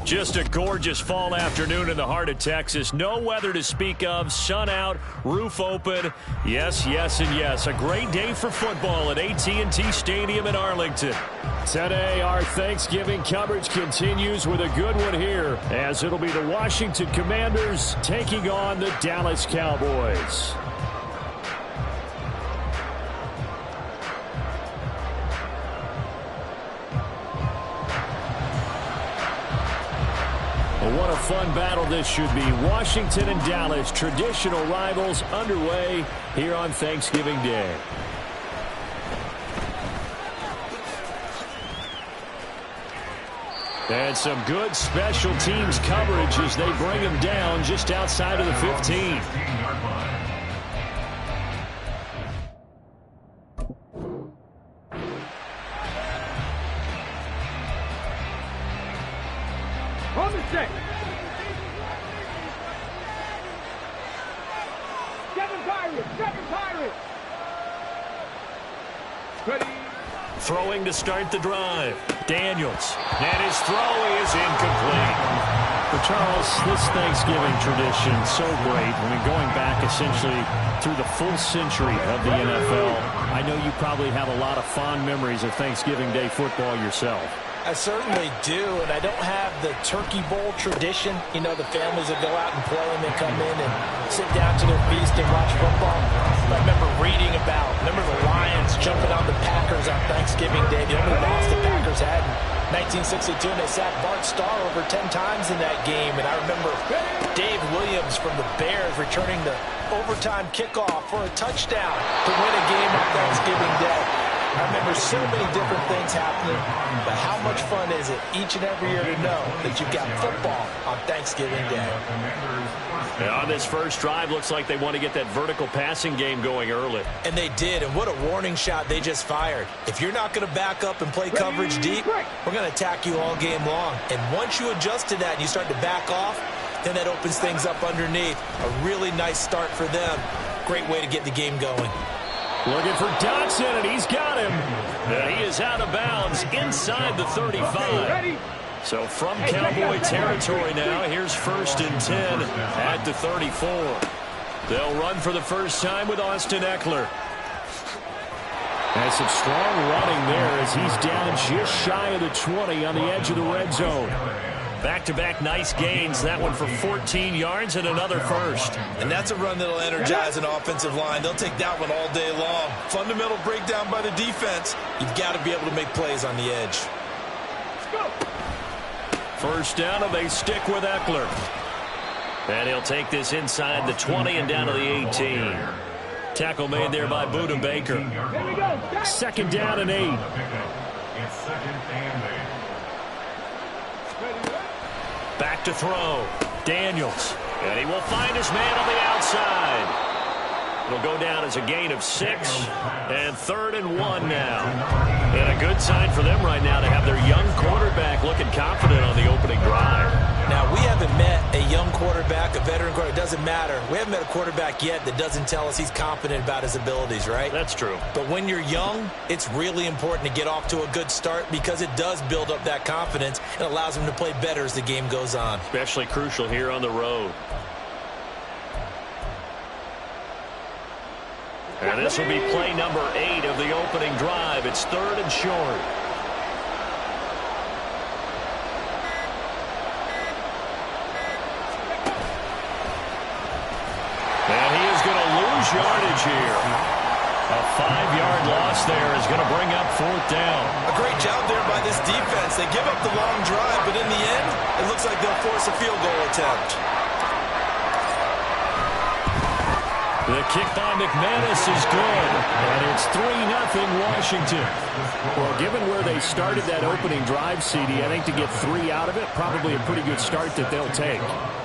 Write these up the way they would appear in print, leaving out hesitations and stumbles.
Just a gorgeous fall afternoon in the heart of Texas. No weather to speak of. Sun out, roof open. Yes, yes, and yes. A great day for football at AT&T Stadium in Arlington. Today, our Thanksgiving coverage continues with a good one here, as it'll be the Washington Commanders taking on the Dallas Cowboys. What a fun battle this should be. Washington and Dallas, traditional rivals, underway here on Thanksgiving Day. And some good special teams coverage as they bring them down just outside of the 15. Throwing to start the drive. Daniels. And his throw is incomplete. But Charles, this Thanksgiving tradition, so great. I mean, going back essentially through the full century of the NFL, I know you probably have a lot of fond memories of Thanksgiving Day football yourself. I certainly do, and I don't have the Turkey Bowl tradition. You know, the families that go out and play and they come in and sit down to their feast and watch football. I remember reading about, the Lions jumping on the Packers on Thanksgiving Day. The only loss the Packers had in 1962, and they sacked Bart Starr over 10 times in that game. And I remember Dave Williams from the Bears returning the overtime kickoff for a touchdown to win a game on Thanksgiving Day. I remember so many different things happening, but how much fun is it each and every year to know that you've got football on Thanksgiving Day? And on this first drive, looks like they want to get that vertical passing game going early. And they did, and what a warning shot they just fired. If you're not going to back up and play coverage deep, we're going to attack you all game long. And once you adjust to that and you start to back off, then that opens things up underneath. A really nice start for them. Great way to get the game going. Looking for Dodson, and he's got him. And he is out of bounds inside the 35. So from Cowboy territory now, here's 1st and 10 at the 34. They'll run for the first time with Austin Eckler. And some strong running there as he's down just shy of the 20 on the edge of the red zone. Back-to-back nice gains. That one for 14 yards and another first. And that's a run that'll energize an offensive line. They'll take that one all day long. Fundamental breakdown by the defense. You've got to be able to make plays on the edge. First down, and they stick with Eckler. And he'll take this inside the 20 and down to the 18. Tackle made there by Buda Baker. 2nd down and 8. Back to throw. Daniels. And he will find his man on the outside. It'll go down as a gain of 6. And 3rd and 1 now. And a good sign for them right now to have their young quarterback looking confident on the opening drive. Now, we haven't met a young quarterback, a veteran quarterback. It doesn't matter. We haven't met a quarterback yet that doesn't tell us he's confident about his abilities, right? That's true. But when you're young, it's really important to get off to a good start because it does build up that confidence and allows him to play better as the game goes on. Especially crucial here on the road. And this will be play number 8 of the opening drive. It's 3rd and short. And he is going to lose yardage here. A 5-yard loss there is going to bring up 4th down. A great job there by this defense. They give up the long drive, but in the end, it looks like they'll force a field goal attempt. The kick by McManus is good, and it's 3-0 Washington. Well, given where they started that opening drive, CD, I think to get 3 out of it, probably a pretty good start that they'll take.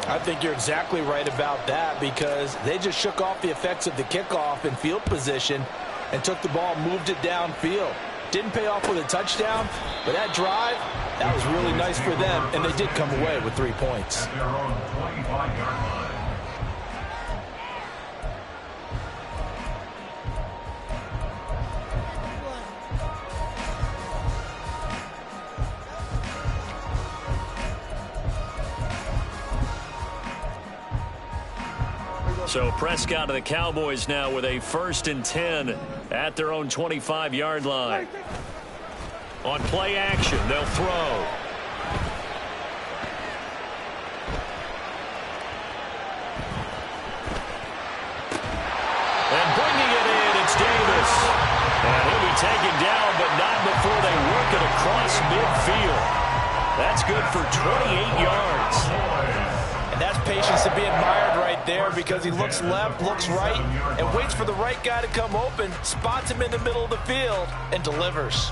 I think you're exactly right about that because they just shook off the effects of the kickoff in field position and took the ball, moved it downfield. Didn't pay off with a touchdown, but that drive, that was really nice for them, and they did come away with 3 points. So Prescott and the Cowboys now with a 1st and 10 at their own 25-yard line. On play action, they'll throw. And bringing it in, it's Davis. And he'll be taken down, but not before they work it across midfield. That's good for 28 yards. And that's patience to be admired right there, because he looks left, looks right, and waits for the right guy to come open, spots him in the middle of the field, and delivers.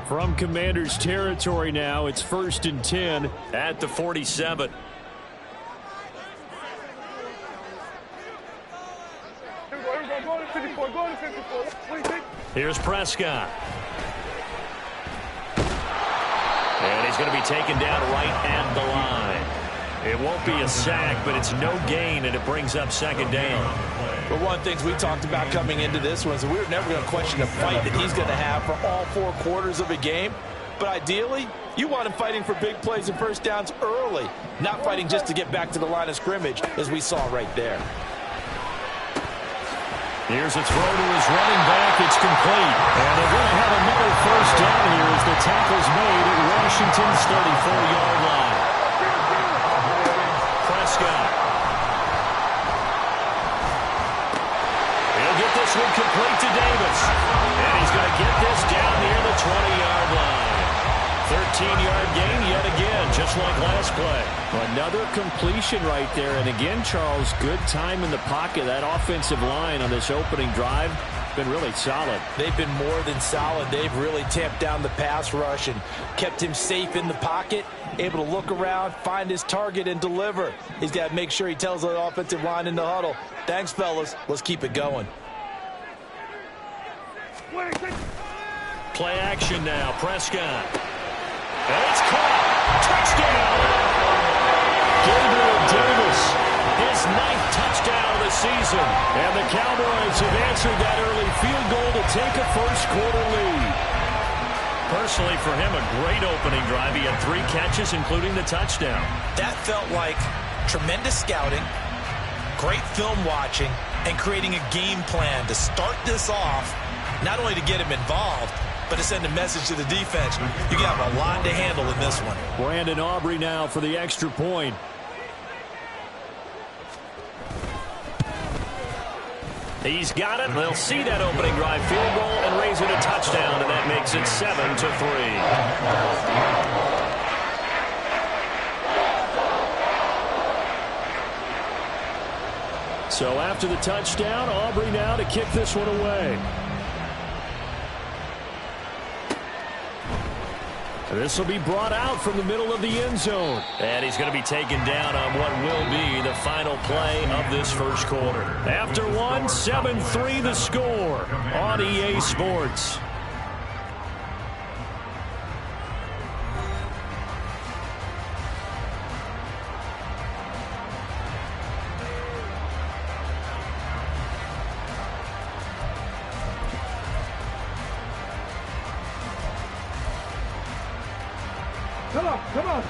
From Commanders territory now, it's 1st and 10 at the 47. Here's Prescott. And he's going to be taken down right at the line. It won't be a sack, but it's no gain, and it brings up 2nd down. But one of the things we talked about coming into this was we were never going to question the fight that he's going to have for all 4 quarters of a game. But ideally, you want him fighting for big plays and first downs early, not fighting just to get back to the line of scrimmage, as we saw right there. Here's a throw to his running back. It's complete. And they're going to have another 1st down here as the tackle's made at Washington's 34-yard line. Prescott. This one complete to Davis. And he's going to get this down near the 20-yard line. 13-yard gain yet again, just like last play. Another completion right there. And again, Charles, good time in the pocket. That offensive line on this opening drive been really solid. They've been more than solid. They've really tamped down the pass rush and kept him safe in the pocket, able to look around, find his target, and deliver. He's got to make sure he tells the offensive line in the huddle, thanks, fellas. Let's keep it going. Play action now, Prescott. And it's caught. Touchdown! Gabriel Davis, his 9th touchdown of the season. And the Cowboys have answered that early field goal to take a first-quarter lead. Personally, for him, a great opening drive. He had 3 catches, including the touchdown. That felt like tremendous scouting, great film watching, and creating a game plan to start this off. Not only to get him involved, but to send a message to the defense. You got a lot to handle in this one. Brandon Aubrey now for the extra point. He's got it. They'll see that opening drive field goal and raise it a touchdown, and that makes it 7-3. So after the touchdown, Aubrey now to kick this one away. This will be brought out from the middle of the end zone. And he's going to be taken down on what will be the final play of this first quarter. After one, 7-3 the score on EA Sports.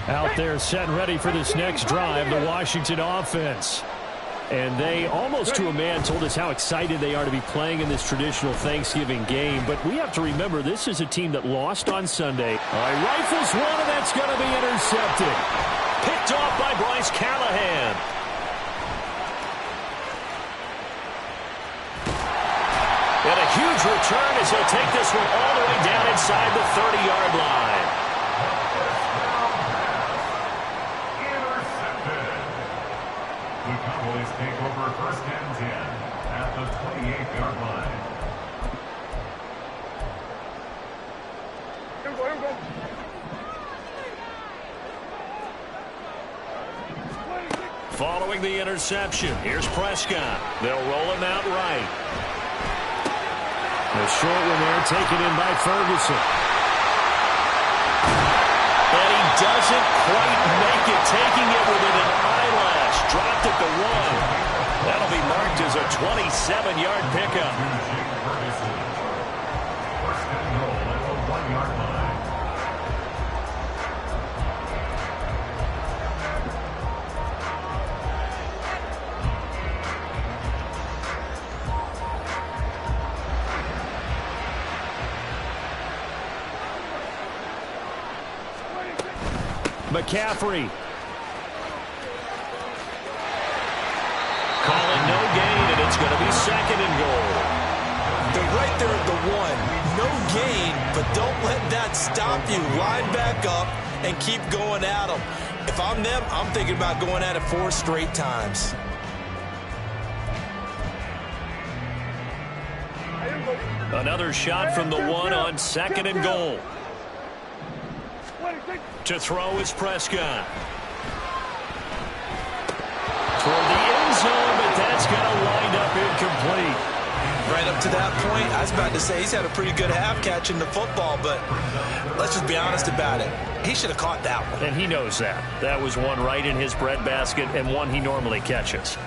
Out there set and ready for this next drive, the Washington offense. And they, almost to a man, told us how excited they are to be playing in this traditional Thanksgiving game. But we have to remember, this is a team that lost on Sunday. All right, rifles one, and that's going to be intercepted. Picked off by Bryce Callahan. And a huge return as he'll take this one all the way down inside the 30-yard line. Take over 1st and 10 at the 28-yard line. Here we go. Following the interception, here's Prescott. They'll roll him out right. The short one there taken in by Ferguson. And he doesn't quite make it, taking it within an dropped at the 1. That'll be marked as a 27-yard pickup. First and goal at the 1-yard line. McCaffrey. Calling no gain, and it's going to be second and goal. They're right there at the 1. No gain, but don't let that stop you. Line back up and keep going at them. If I'm them, I'm thinking about going at it 4 straight times. Another shot from the 1 on second and goal. To throw is Prescott. Toward the end zone, but that's going to wind up incomplete. Right up to that point, I was about to say he's had a pretty good half catching the football, but let's just be honest about it. He should have caught that one. And he knows that. That was one right in his breadbasket and one he normally catches.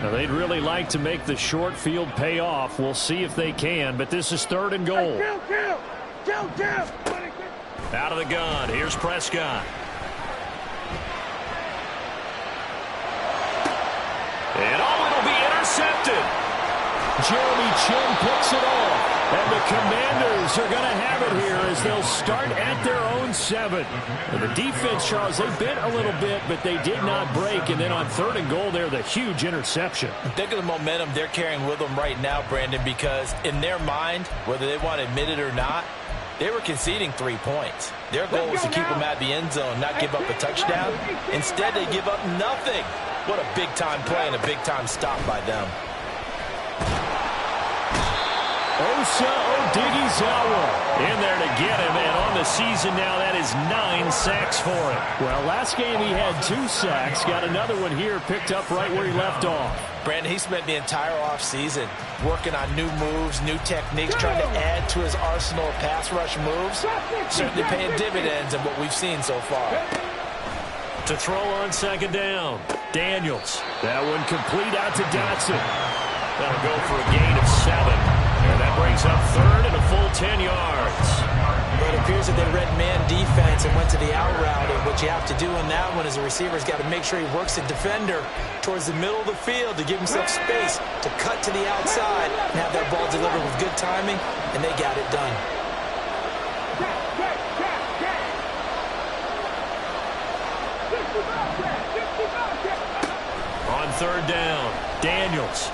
Now, they'd really like to make the short field pay off. We'll see if they can, but this is third and goal. Out of the gun, here's Prescott. And it'll be intercepted. Jeremy Chin picks it off. And the Commanders are going to have it here as they'll start at their own 7. And the defense, Charles, they bit a little bit, but they did not break. And then on third and goal there, the huge interception. Think of the momentum they're carrying with them right now, Brandon, because in their mind, whether they want to admit it or not, they were conceding 3 points. Their goal was to keep them at the end zone, not give up a touchdown. Instead, they give up nothing. What a big-time play and a big-time stop by them. Osa Odighizuwa in there to get him, and on the season now, that is 9 sacks for him. Well, last game he had 2 sacks, got another one here, picked up right where he left off. Brandon, he spent the entire offseason working on new moves, new techniques, trying to add to his arsenal of pass rush moves. Certainly paying dividends in what we've seen so far. To throw on second down, Daniels. That one complete out to Dotson. That'll go for a gain of 7. And that brings up third and a full 10 yards. But it appears that they read man defense and went to the out route. And what you have to do in that one is a receiver's got to make sure he works the defender towards the middle of the field to give himself space to cut to the outside and have that ball delivered with good timing, and they got it done. On third down, Daniels.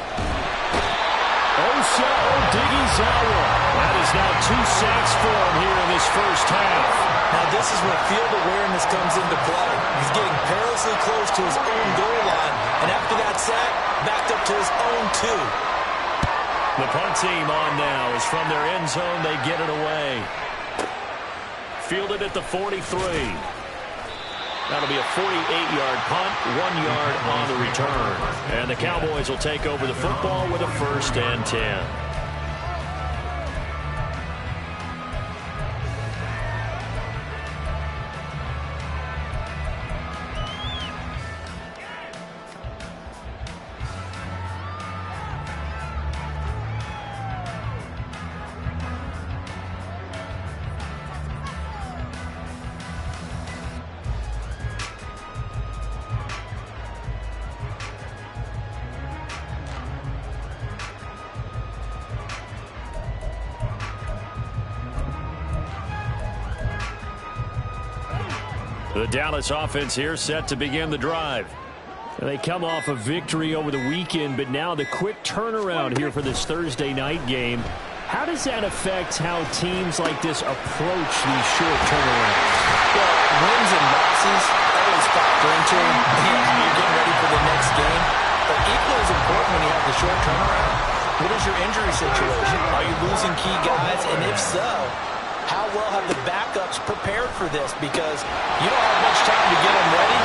Osa Odighizuwa. That is now 2 sacks for him here in this first half. Now this is where field awareness comes into play. He's getting perilously close to his own goal line, and after that sack, backed up to his own 2. The punt team on now is from their end zone. They get it away. Fielded at the 43. That'll be a 48-yard punt, 1 yard on the return. And the Cowboys will take over the football with a 1st and 10. The Dallas offense here set to begin the drive. They come off a victory over the weekend, but now the quick turnaround here for this Thursday night game. How does that affect how teams like this approach these short turnarounds? Well, wins and losses always factor into how you're getting ready for the next game. But equally as important when you have the short turnaround, what is your injury situation? Are you losing key guys? And if so, how well have the backups prepared for this? Because you don't have much time to get them ready.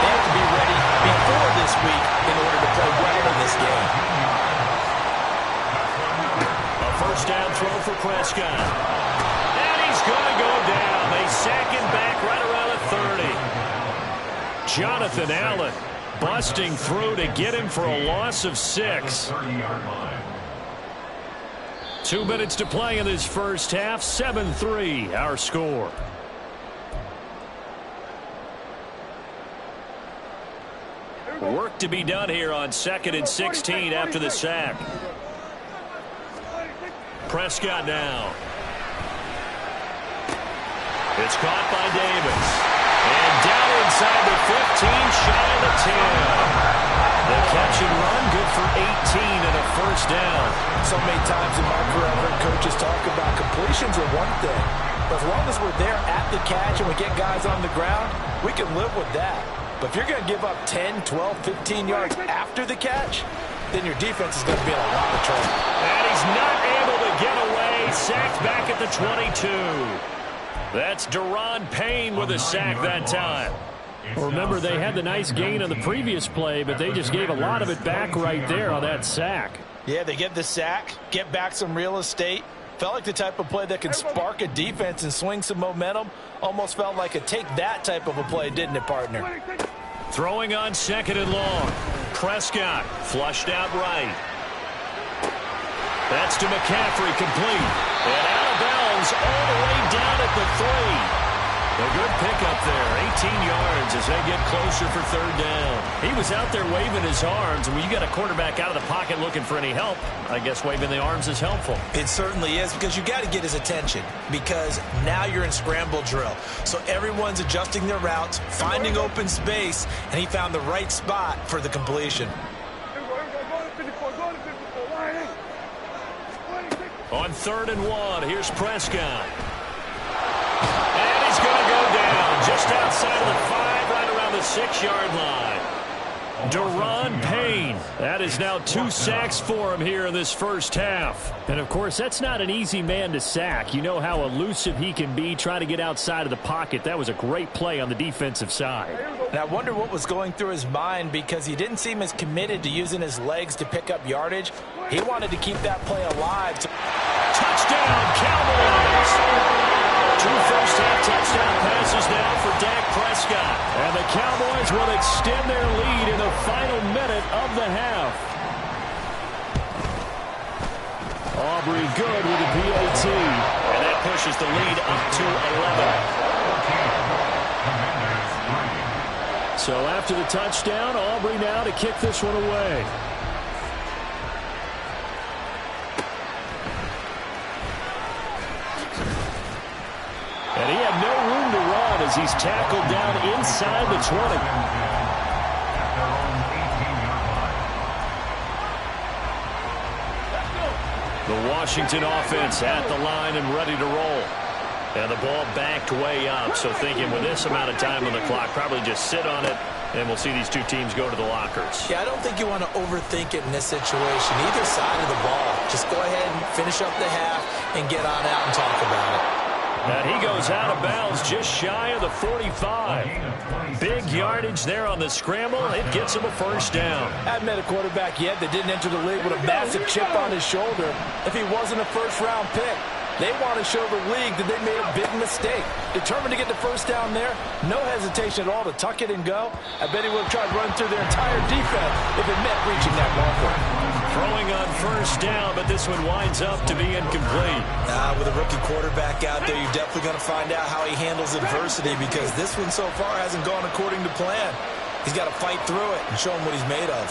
They have to be ready before this week in order to play well in this game. A first down throw for Prescott. And he's going to go down. They sack him back right around the 30. Jonathan Allen busting through to get him for a loss of 6. 2 minutes to play in this first half. 7-3 our score. Work to be done here on 2nd and 16 after the sack. Prescott now. It's caught by Davis. And down inside the 15, shy of the 10. The catch and run, good for 18 and a first down. So many times in my career I've heard coaches talk about completions are one thing. But as long as we're there at the catch and we get guys on the ground, we can live with that. But if you're going to give up 10, 12, 15 yards after the catch, then your defense is going to be in a lot of trouble. And he's not able to get away. Sacked back at the 22. That's Deron Payne with a sack that time. Well, remember, they had the nice gain on the previous play, but they just gave a lot of it back right there on that sack. Yeah, they get the sack, get back some real estate. Felt like the type of play that can spark a defense and swing some momentum. Almost felt like a take-that type of a play, didn't it, partner? Throwing on 2nd and long. Prescott flushed out right. That's to McCaffrey, complete. And out of bounds all the way down at the 3. A good pickup there, 18 yards as they get closer for 3rd down. He was out there waving his arms, and when you got a quarterback out of the pocket looking for any help, I guess waving the arms is helpful. It certainly is, because you got to get his attention, because now you're in scramble drill. So everyone's adjusting their routes, finding open space, and he found the right spot for the completion. On 3rd and 1, here's Prescott. And he's going to go down just outside of the 5, right around the 6-yard line. Deron Payne. That is now 2 sacks for him here in this first half. And, of course, that's not an easy man to sack. You know how elusive he can be trying to get outside of the pocket. That was a great play on the defensive side. And I wonder what was going through his mind, because he didn't seem as committed to using his legs to pick up yardage. He wanted to keep that play alive. Touchdown, Cowboys! 2 first-half touchdown passes now for Dak Prescott. And the Cowboys will extend their lead in the final minute of the half. Aubrey good with the PAT. And that pushes the lead up to 11. So after the touchdown, Aubrey now to kick this one away. And he had no room to run as he's tackled down inside the 20. The Washington offense at the line and ready to roll. And the ball backed way up. So thinking with this amount of time on the clock, probably just sit on it, and we'll see these two teams go to the lockers. Yeah, I don't think you want to overthink it in this situation. Either side of the ball. Just go ahead and finish up the half and get on out and talk about it. And he goes out of bounds just shy of the 45. Big yardage there on the scramble. It gets him a first down. I haven't met a quarterback yet that didn't enter the league with a massive chip on his shoulder if he wasn't a first-round pick. They want to show the league that they made a big mistake. Determined to get the first down there, no hesitation at all to tuck it and go. I bet he would have tried running through their entire defense if it meant reaching that marker. Throwing on first down, but this one winds up to be incomplete. With a rookie quarterback out there, you're definitely going to find out how he handles adversity, because this one so far hasn't gone according to plan. He's got to fight through it and show him what he's made of.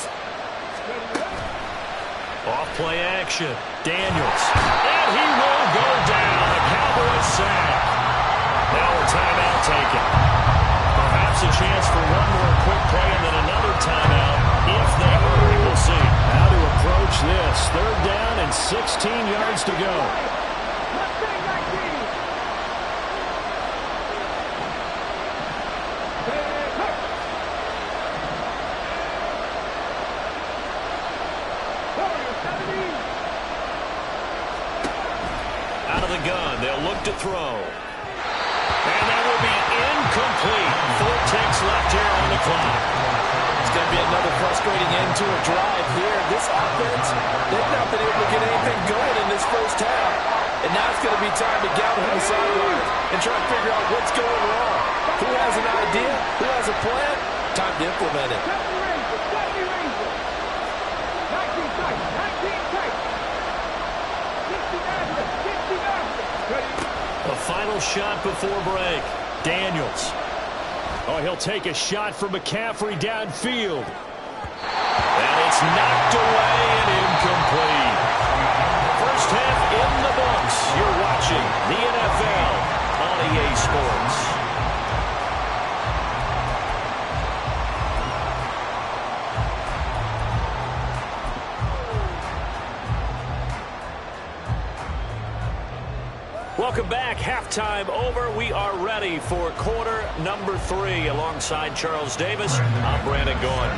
Off-play action. Daniels. And he will go down. A Cowboys sack. Now a timeout taken. Perhaps a chance for one more quick play and then another timeout if they hurry. We'll see. How to approach this. 3rd down and 16 yards to go. Out of the gun, they'll look to throw. And that will be incomplete. 4 ticks left here on the clock. It's going to be another frustrating end to a drive here. This offense, they've not been able to get anything going in this first half. And now it's going to be time to gather on the sideline and try to figure out what's going wrong. Who has an idea? Who has a plan? Time to implement it. A final shot before break. Daniels. Oh, he'll take a shot from McCaffrey downfield. And it's knocked away and incomplete. First half in the books. You're watching the NFL on EA Sports. Welcome back. Halftime over. We are ready for quarter number 3. Alongside Charles Davis, I'm Brandon Gordon.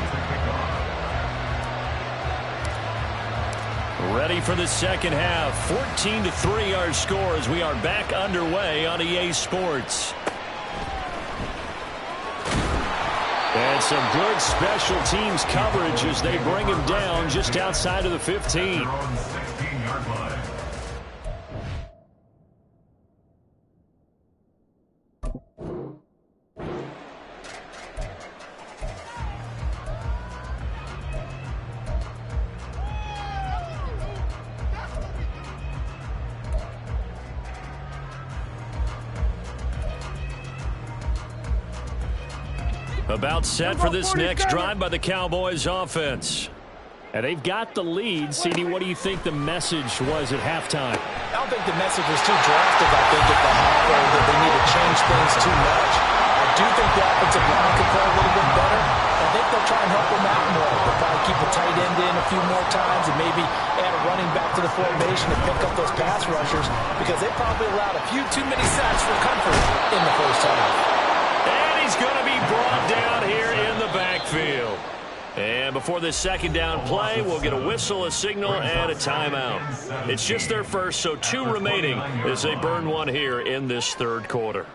Ready for the second half. 14-3 our score as we are back underway on EA Sports. And some good special teams coverage as they bring him down just outside of the 15. About set for this next drive by the Cowboys offense. And they've got the lead. CD, what do you think the message was at halftime? I don't think the message was too drastic. I think at the half that they need to change things too much. I do think the offensive line could play a little bit better. I think they'll try and help them out more. They'll probably keep a tight end in a few more times and maybe add a running back to the formation to pick up those pass rushers because they probably allowed a few too many sacks for comfort in the first half. And he's going to be brought down here in the backfield. And before this second down play, we'll get a whistle, a signal, and a timeout. It's just their first, so 2 remaining as they burn one here in this third quarter.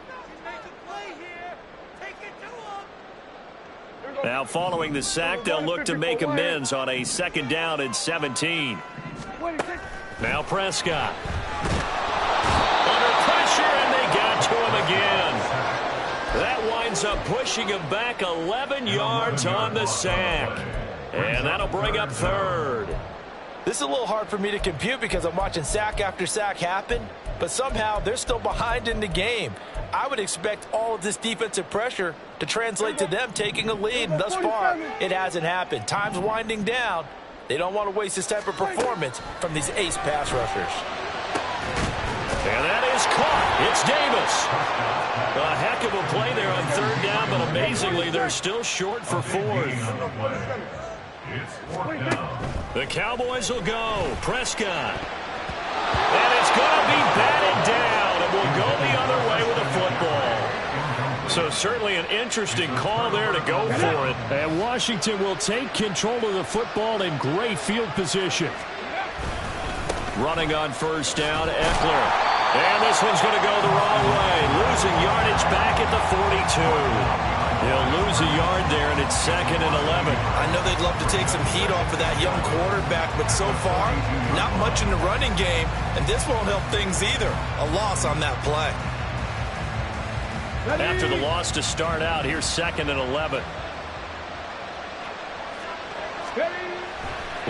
Now following the sack, they'll look to make amends on a second down and 17. Now Prescott. Under pressure, and they got to him again. That winds up pushing him back 11 yards on the sack. And that'll bring up third. This is a little hard for me to compute because I'm watching sack after sack happen, but somehow they're still behind in the game. I would expect all of this defensive pressure to translate to them taking a lead, and thus far, it hasn't happened. Time's winding down. They don't want to waste this type of performance from these ace pass rushers. And that is caught. It's Davis. A heck of a play there on third down, but amazingly, they're still short for fourth. The Cowboys will go. Prescott. And it's going to be batted down. It will go the other way with a football. So certainly an interesting call there to go for it. And Washington will take control of the football in great field position. Running on first down, Eckler. And this one's going to go the wrong way. Losing yardage back at the 42. He'll lose a yard there, and it's 2nd and 11. I know they'd love to take some heat off of that young quarterback, but so far, not much in the running game, and this won't help things either. A loss on that play. After the loss to start out, here's 2nd and 11.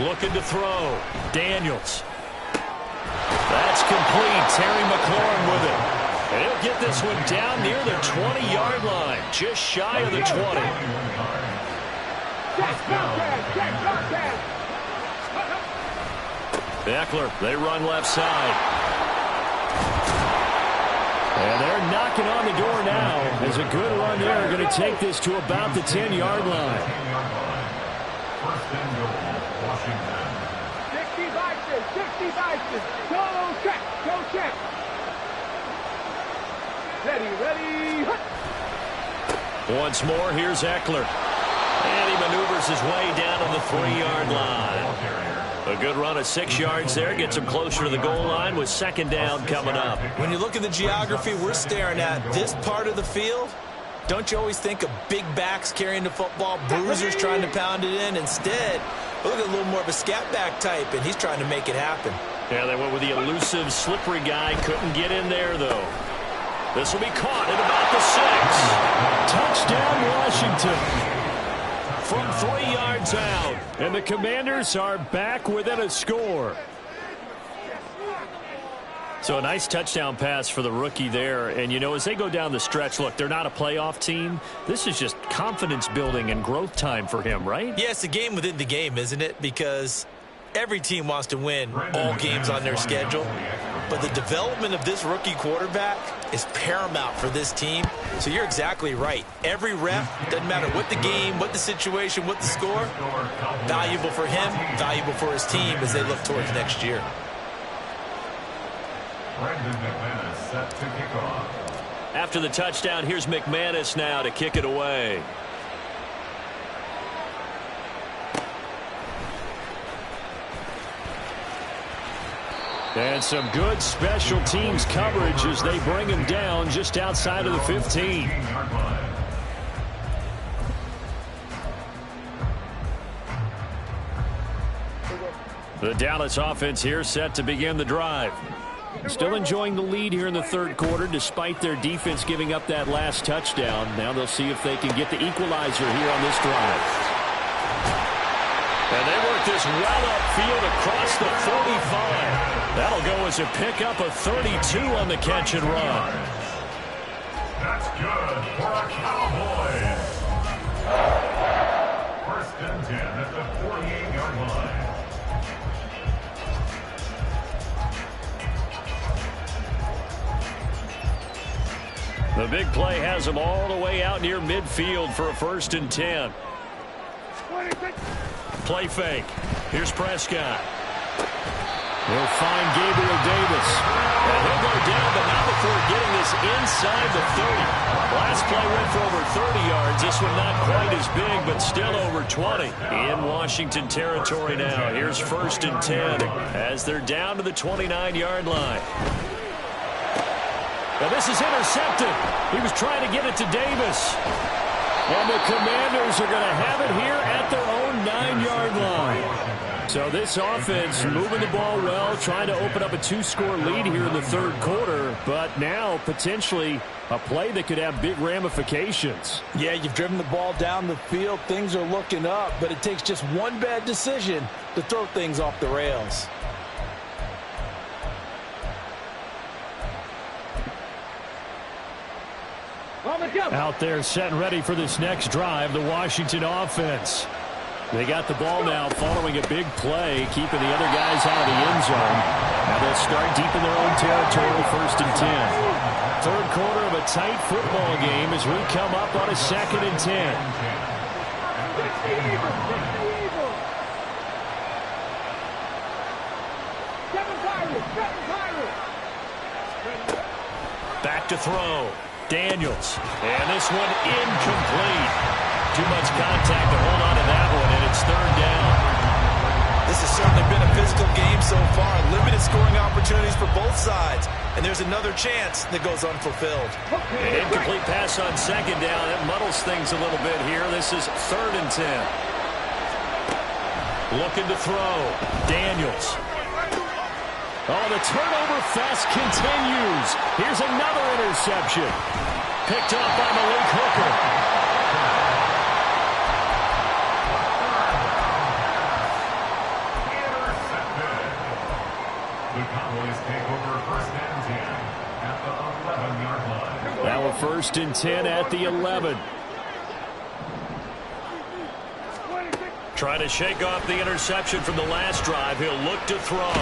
Looking to throw. Daniels. That's complete. Terry McLaurin with it. And he'll get this one down near the 20-yard line, just shy of the 20. Eckler, they run left side. And they're knocking on the door now. As a good run there, going to take this to about the 10-yard line. First and goal, Washington. 65. Go check. Ready. Once more, here's Eckler. And he maneuvers his way down on the 3-yard line. A good run of 6 yards there. Gets him closer to the goal line with second down coming up. When you look at the geography we're staring at, this part of the field, don't you always think of big backs carrying the football, bruisers trying to pound it in? Instead, look at a little more of a scat back type, and he's trying to make it happen. Yeah, they went with the elusive, slippery guy. Couldn't get in there, though. This will be caught at about the 6. Touchdown, Washington. From 3 yards out. And the Commanders are back within a score. So a nice touchdown pass for the rookie there. And, you know, as they go down the stretch, look, they're not a playoff team. This is just confidence building and growth time for him, right? Yeah, it's a game within the game, isn't it? Because every team wants to win all games on their schedule. But the development of this rookie quarterback is paramount for this team. So you're exactly right. Every rep, doesn't matter what the game, what the situation, what the score, valuable for him, valuable for his team as they look towards next year. Set to kick off. After the touchdown, here's McManus now to kick it away. And some good special teams coverage as they bring him down just outside of the 15. The Dallas offense here set to begin the drive. Still enjoying the lead here in the third quarter despite their defense giving up that last touchdown. Now they'll see if they can get the equalizer here on this drive. And they work this well upfield across the 45. That'll go as a pickup of 32 on the catch and run. That's good for a Cowboys. First and 10 at the 48-yard line. The big play has them all the way out near midfield for a first and 10. Play fake. Here's Prescott. He'll find Gabriel Davis. And he'll go down, but not before getting this inside the 30. Last play went for over 30 yards. This one not quite as big, but still over 20. In Washington territory now. Here's first and 10 as they're down to the 29-yard line. Now this is intercepted. He was trying to get it to Davis. And the Commanders are going to have it here at their own 9-yard line. So this offense moving the ball well, trying to open up a 2-score lead here in the third quarter. But now potentially a play that could have big ramifications. Yeah, you've driven the ball down the field. Things are looking up, but it takes just one bad decision to throw things off the rails. Out there set and ready for this next drive, the Washington offense. They got the ball now following a big play, keeping the other guys out of the end zone. Now they'll start deep in their own territory, first and 10. Third quarter of a tight football game as we come up on a second and 10. Back to throw. Daniels. And this one incomplete. Too much contact to hold on to that one, and it's third down. This has certainly been a physical game so far. Limited scoring opportunities for both sides. And there's another chance that goes unfulfilled. An incomplete pass on second down. It muddles things a little bit here. This is third and 10. Looking to throw. Daniels. Oh, the turnover fest continues. Here's another interception. Picked off by Malik Hooker. The Cowboys take over first and 10 at the 11-yard line. Now a first and 10 at the 11. Trying to shake off the interception from the last drive. He'll look to throw.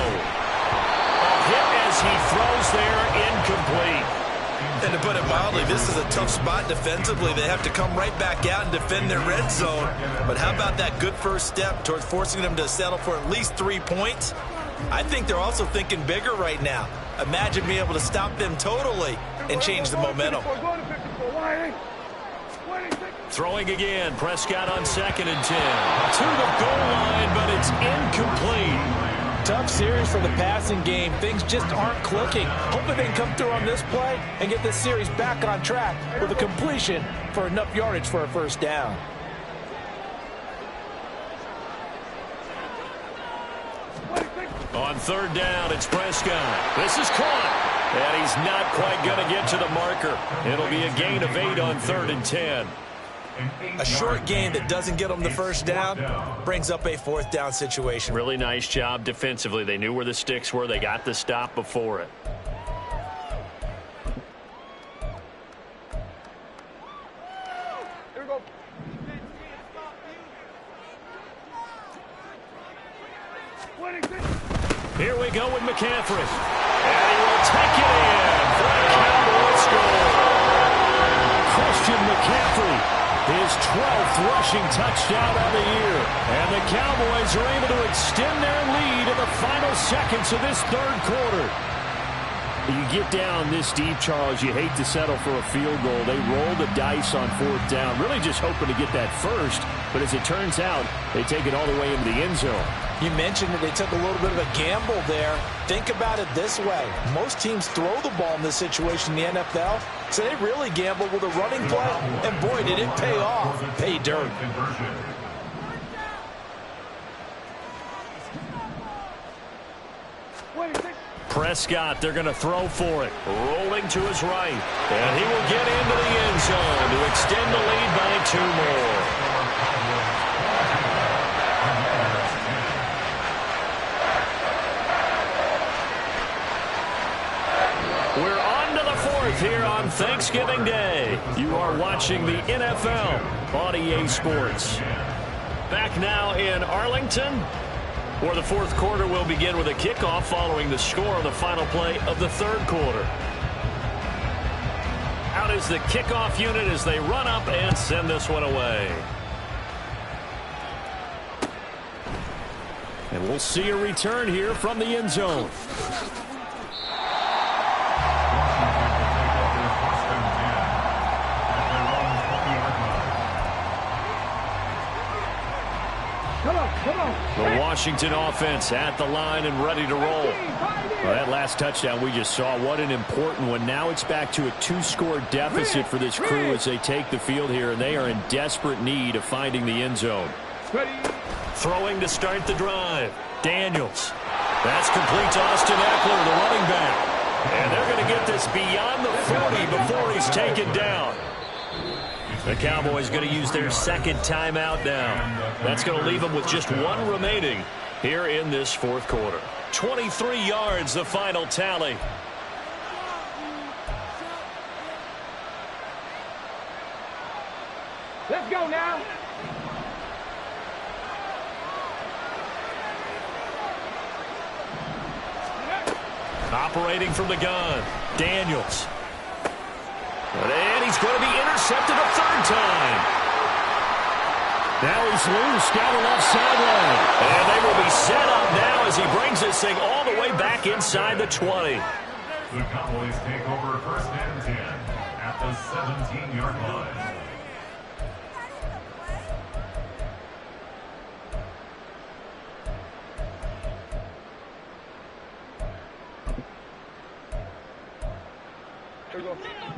Hit as he throws there, incomplete. And to put it mildly, this is a tough spot defensively. They have to come right back out and defend their red zone. But how about that good first step towards forcing them to settle for at least 3 points? I think they're also thinking bigger right now. Imagine being able to stop them totally and change the momentum. Throwing again, Prescott on second and 10. To the goal line, but it's incomplete. Tough series for the passing game. Things just aren't clicking. Hoping they can come through on this play and get this series back on track with a completion for enough yardage for a first down. On third down, it's Prescott. This is caught. And he's not quite going to get to the marker. It'll be a gain of 8 on 3rd and 10. A short gain that doesn't get them the first down brings up a 4th down situation. Really nice job defensively. They knew where the sticks were. They got the stop before it. Here we go. Here we go with McCaffrey. And he will take it in for a Cowboy score. Christian McCaffrey, his 12th rushing touchdown of the year. And the Cowboys are able to extend their lead in the final seconds of this 3rd quarter. You get down this deep, Charles, you hate to settle for a field goal. They roll the dice on 4th down, really just hoping to get that first. But as it turns out, they take it all the way into the end zone. You mentioned that they took a little bit of a gamble there. Think about it this way. Most teams throw the ball in this situation in the NFL, so they really gamble with a running play. And boy, did it pay off. Pay dirt. Prescott, they're going to throw for it. Rolling to his right. And he will get into the end zone to extend the lead by 2 more. We're on to the 4th here on Thanksgiving Day. You are watching the NFL on EA Sports. Back now in Arlington, where the 4th quarter will begin with a kickoff following the score on the final play of the 3rd quarter. Out is the kickoff unit as they run up and send this one away. And we'll see a return here from the end zone. The Washington offense at the line and ready to roll. Well, that last touchdown we just saw, what an important one. Now it's back to a 2-score deficit for this crew as they take the field here, and they are in desperate need of finding the end zone. Throwing to start the drive. Daniels. That's complete to Austin Eckler, the running back. And they're going to get this beyond the 40 before he's taken down. The Cowboys going to use their 2nd timeout now. That's going to leave them with just 1 remaining here in this 4th quarter. 23 yards, the final tally. Let's go now. Operating from the gun, Daniels. And he's going to be intercepted a 3rd time. Now he's loose down the left sideline. And they will be set up now as he brings this thing all the way back inside the 20. The Cowboys take over 1st and 10 at the 17-yard line.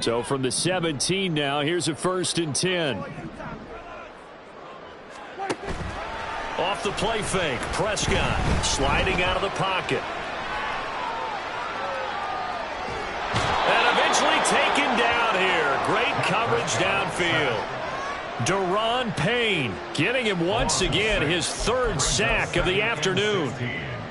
So from the 17 now, here's a 1st and 10. Off the play fake, Prescott sliding out of the pocket. And eventually taken down here. Great coverage downfield. Daron Payne getting him once again his 3rd sack of the afternoon.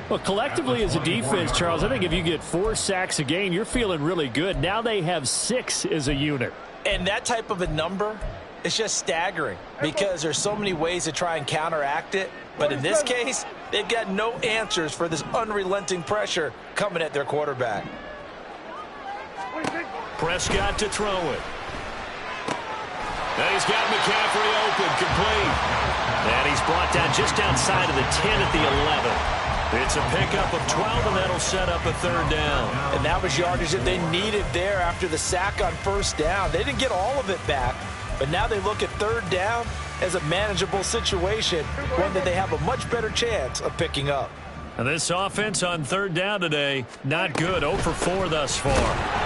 Well, collectively as a defense, Charles, I think if you get 4 sacks a game, you're feeling really good. Now they have 6 as a unit. And that type of a number is just staggering because there's so many ways to try and counteract it. But in this case, they've got no answers for this unrelenting pressure coming at their quarterback. Prescott to throw it. And he's got McCaffrey open, complete. And he's brought down just outside of the 10 at the 11. It's a pickup of 12, and that'll set up a 3rd down. And that was yardage that they needed there after the sack on 1st down. They didn't get all of it back, but now they look at 3rd down as a manageable situation, one that they have a much better chance of picking up. And this offense on 3rd down today, not good. 0 for 4 thus far.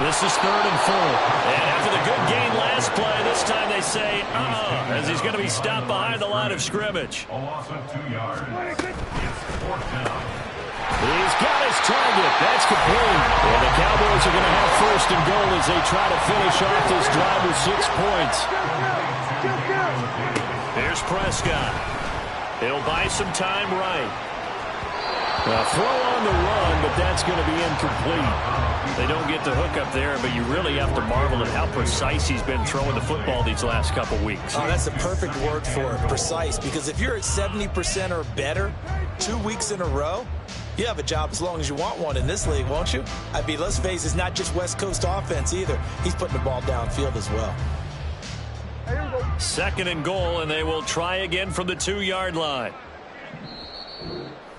This is 3rd and 4. And after the good gain last play, this time they say, as he's going to be stopped behind the line of scrimmage. A loss of 2 yards. It's 4th down. He's got his target. That's complete. And the Cowboys are going to have first and goal as they try to finish off this drive with 6 points. Here's Prescott. He'll buy some time right. Now throw on the run, but that's going to be incomplete. They don't get the hook up there, but you really have to marvel at how precise he's been throwing the football these last couple weeks. Oh, that's the perfect word for it, precise, because if you're at 70% or better 2 weeks in a row, you have a job as long as you want one in this league, won't you? I mean, let's face it, it's not just West Coast offense either. He's putting the ball downfield as well. 2nd and goal, and they will try again from the 2-yard line.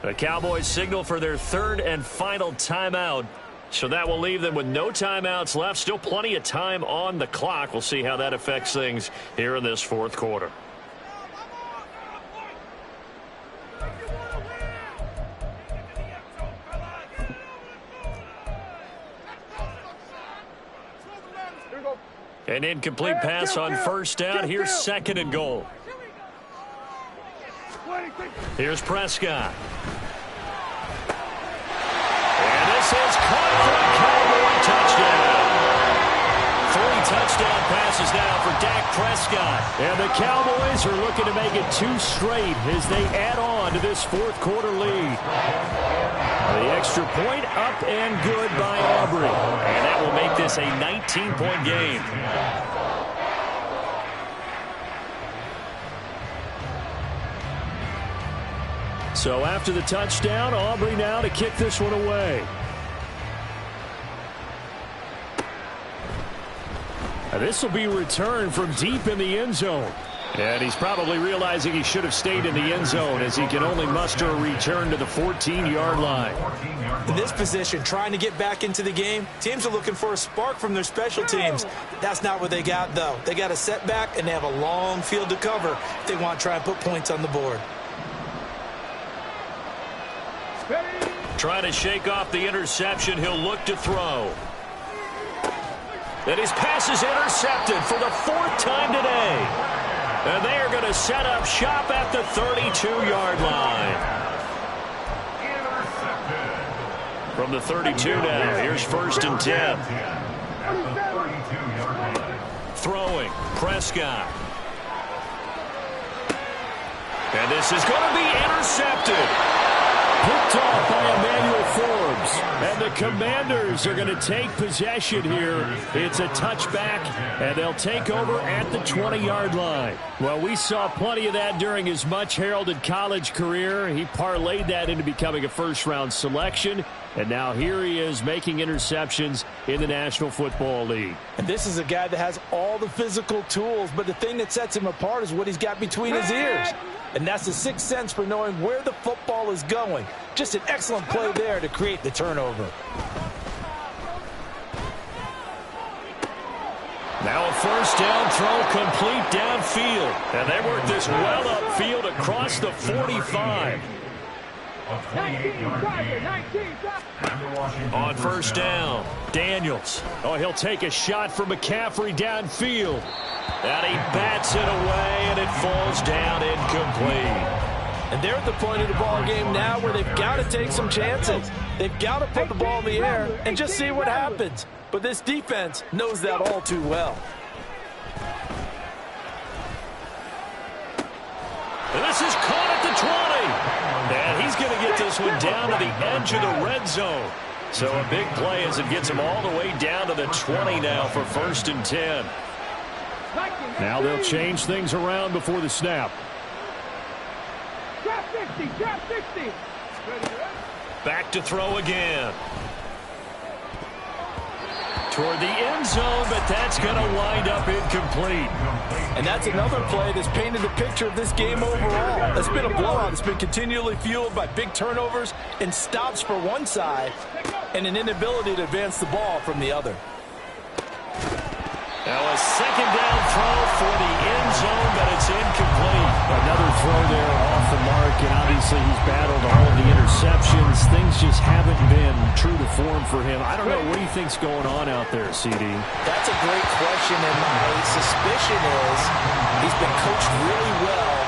The Cowboys signal for their 3rd and final timeout. So that will leave them with no timeouts left. Still plenty of time on the clock. We'll see how that affects things here in this 4th quarter. An incomplete pass on 1st down. Here's 2nd and goal. Here's Prescott. And this is caught for a Cowboy touchdown. 3 touchdown passes now for Dak Prescott. And the Cowboys are looking to make it 2 straight as they add on to this 4th quarter lead. The extra point up and good by Aubrey. And that will make this a 19-point game. So after the touchdown, Aubrey now to kick this one away. This will be returned from deep in the end zone. And he's probably realizing he should have stayed in the end zone as he can only muster a return to the 14-yard line. In this position, trying to get back into the game, teams are looking for a spark from their special teams. That's not what they got, though. They got a setback, and they have a long field to cover if they want to try and put points on the board. Trying to shake off the interception. He'll look to throw. And his pass is intercepted for the 4th time today. And they are going to set up shop at the 32-yard line. From the 32 now, here's 1st and 10. Throwing, Prescott. And this is going to be intercepted. Picked off by Emmanuel Forbes. And the Commanders are going to take possession here. It's a touchback, and they'll take over at the 20-yard line. Well, we saw plenty of that during his much-heralded college career. He parlayed that into becoming a first-round selection, and now here he is making interceptions in the National Football League. And this is a guy that has all the physical tools, but the thing that sets him apart is what he's got between his ears. And that's the 6th sense for knowing where the football is going. Just an excellent play there to create the turnover. Now a 1st down throw complete downfield. And they work this well upfield across the 45. On 1st down, Daniels. Oh, he'll take a shot from McCaffrey downfield. And he bats it away, and it falls down incomplete. And they're at the point of the ball game now where they've got to take some chances. They've got to put the ball in the air and just see what happens. But this defense knows that all too well. And this is caught at the 20. And he's going to get this one down to the edge of the red zone. So a big play as it gets him all the way down to the 20 now for 1st and 10. Now they'll change things around before the snap. Back to throw again. Toward the end zone, but that's going to wind up incomplete. And that's another play that's painted the picture of this game overall. It's been a blowout. It's been continually fueled by big turnovers and stops for one side and an inability to advance the ball from the other. Now a 2nd down throw for the end zone, but it's incomplete. Another throw there off the mark, and obviously he's battled all of the interceptions. Things just haven't been true to form for him. I don't know. What do you think's going on out there, CD? That's a great question, and my suspicion is he's been coached really well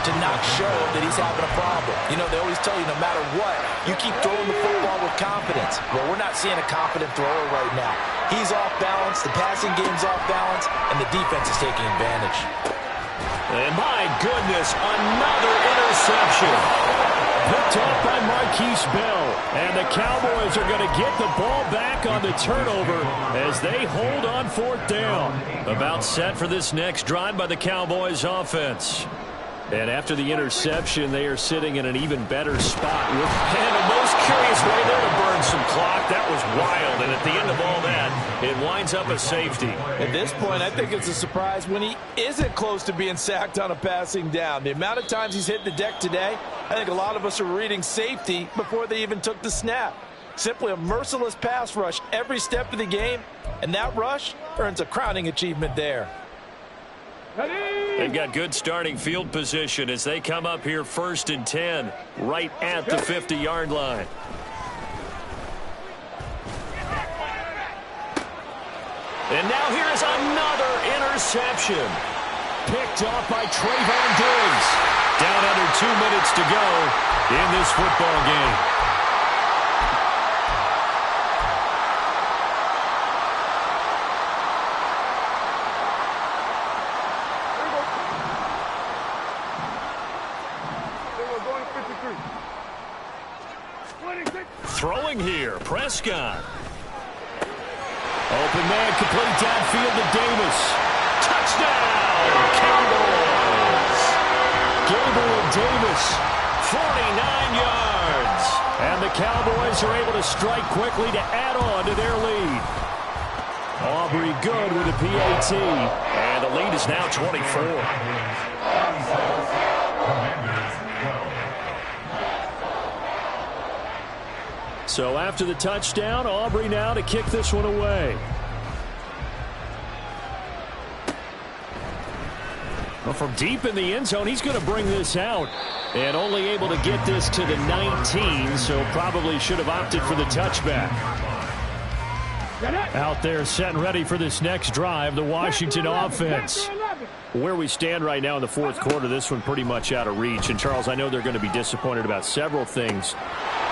to not show that he's having a problem. You know, they always tell you no matter what, you keep throwing the football with confidence. Well, we're not seeing a confident thrower right now. He's off balance, the passing game's off balance, and the defense is taking advantage. And my goodness, another interception. Picked off by Marquise Bell. And the Cowboys are going to get the ball back on the turnover as they hold on 4th down. About set for this next drive by the Cowboys offense. And after the interception, they are sitting in an even better spot. And a most curious way there to burn some clock. That was wild. And at the end of all that, it winds up a safety. At this point, I think it's a surprise when he isn't close to being sacked on a passing down. The amount of times he's hit the deck today, I think a lot of us are reading safety before they even took the snap. Simply a merciless pass rush every step of the game, and that rush earns a crowning achievement there. They've got good starting field position as they come up here 1st and 10, right at the 50-yard line. And now here is another interception. Picked off by Trayvon Diggs. Down under 2 minutes to go in this football game. Throwing here, Prescott. Open man, complete downfield to Davis. Touchdown, Cowboys. Gabriel Davis, 49 yards. And the Cowboys are able to strike quickly to add on to their lead. Aubrey good with a PAT. And the lead is now 24. So after the touchdown, Aubrey now to kick this one away. Well, from deep in the end zone, he's going to bring this out. And only able to get this to the 19, so probably should have opted for the touchback. Out there set and ready for this next drive, the Washington offense. Where we stand right now in the 4th quarter, this one pretty much out of reach. And, Charles, I know they're going to be disappointed about several things.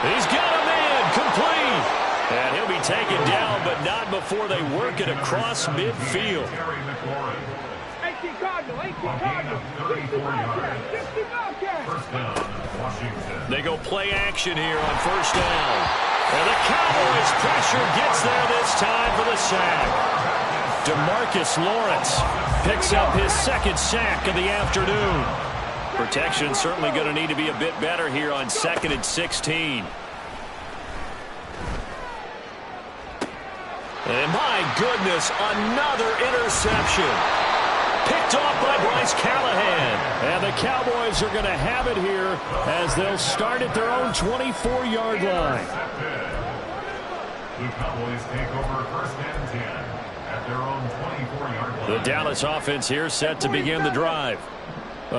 He's got a man complete. And he'll be taken down, but not before they work it across midfield. 18 Cardinal, 18 Cardinal. 60 Washington. They go play action here on 1st down. And the Cowboys pressure gets there this time for the sack. DeMarcus Lawrence picks up his 2nd sack of the afternoon. Protection certainly going to need to be a bit better here on 2nd and 16. And my goodness, another interception. Picked off by Bryce Callahan. And the Cowboys are going to have it here as they'll start at their own 24-yard line. The Cowboys take over 1st and 10 at their own 24-yard line. The Dallas offense here set to begin the drive.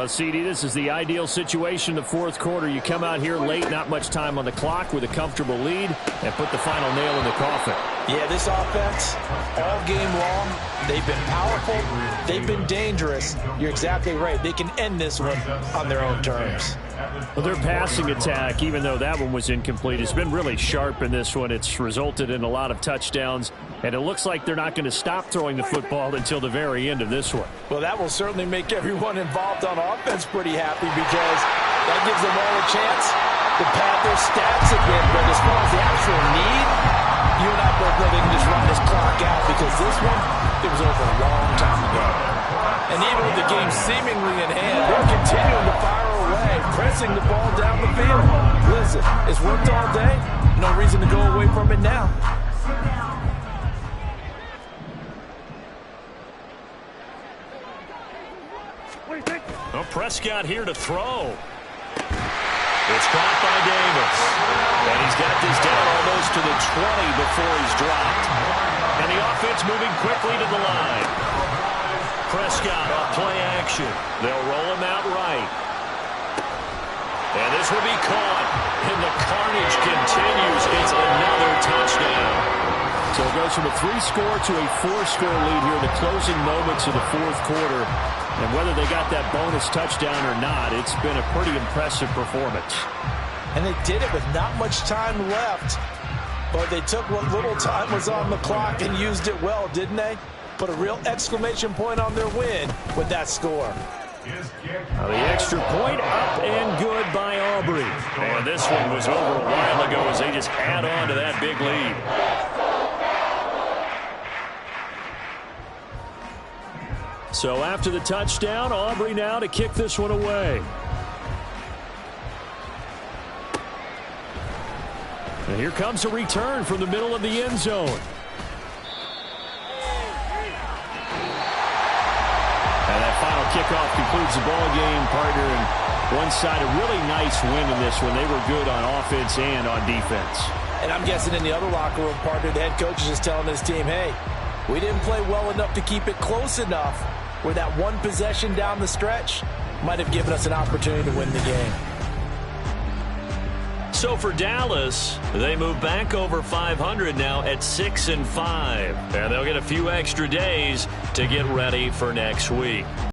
CD, this is the ideal situation in the 4th quarter. You come out here late, not much time on the clock with a comfortable lead, and put the final nail in the coffin. Yeah, this offense, all game long, they've been powerful, they've been dangerous. You're exactly right. They can end this one on their own terms. Well, their passing attack, even though that one was incomplete, has been really sharp in this one. It's resulted in a lot of touchdowns, and it looks like they're not going to stop throwing the football until the very end of this one. Well, that will certainly make everyone involved on offense pretty happy because that gives them all a chance to pad their stats again. But as far as the actual need, you and I both know they can just run this clock out because this one, it was over a long time ago. And even with the game seemingly in hand, they're continuing to fire away, pressing the ball down the field. Listen, it's worked all day. No reason to go away from it now. Well, Prescott here to throw. It's caught by Davis. And he's got this down almost to the 20 before he's dropped. And the offense moving quickly to the line. Prescott off play action. They'll roll him out right. And this will be caught. And the carnage continues. It's another touchdown. So it goes from a 3-score to a 4-score lead here in the closing moments of the 4th quarter. And whether they got that bonus touchdown or not, it's been a pretty impressive performance. And they did it with not much time left. But they took what little time was on the clock and used it well, didn't they? Put a real exclamation point on their win with that score. The extra point up and good by Aubrey. And this one was over a while ago as they just add on to that big lead. So after the touchdown, Aubrey now to kick this one away. And here comes a return from the middle of the end zone. And that final kickoff concludes the ball game, partner. And one side, a really nice win in this one. They were good on offense and on defense. And I'm guessing in the other locker room, partner, the head coach is just telling his team, hey, we didn't play well enough to keep it close enough where that one possession down the stretch might have given us an opportunity to win the game. So for Dallas, they move back over 500 now at 6-5. And they'll get a few extra days to get ready for next week.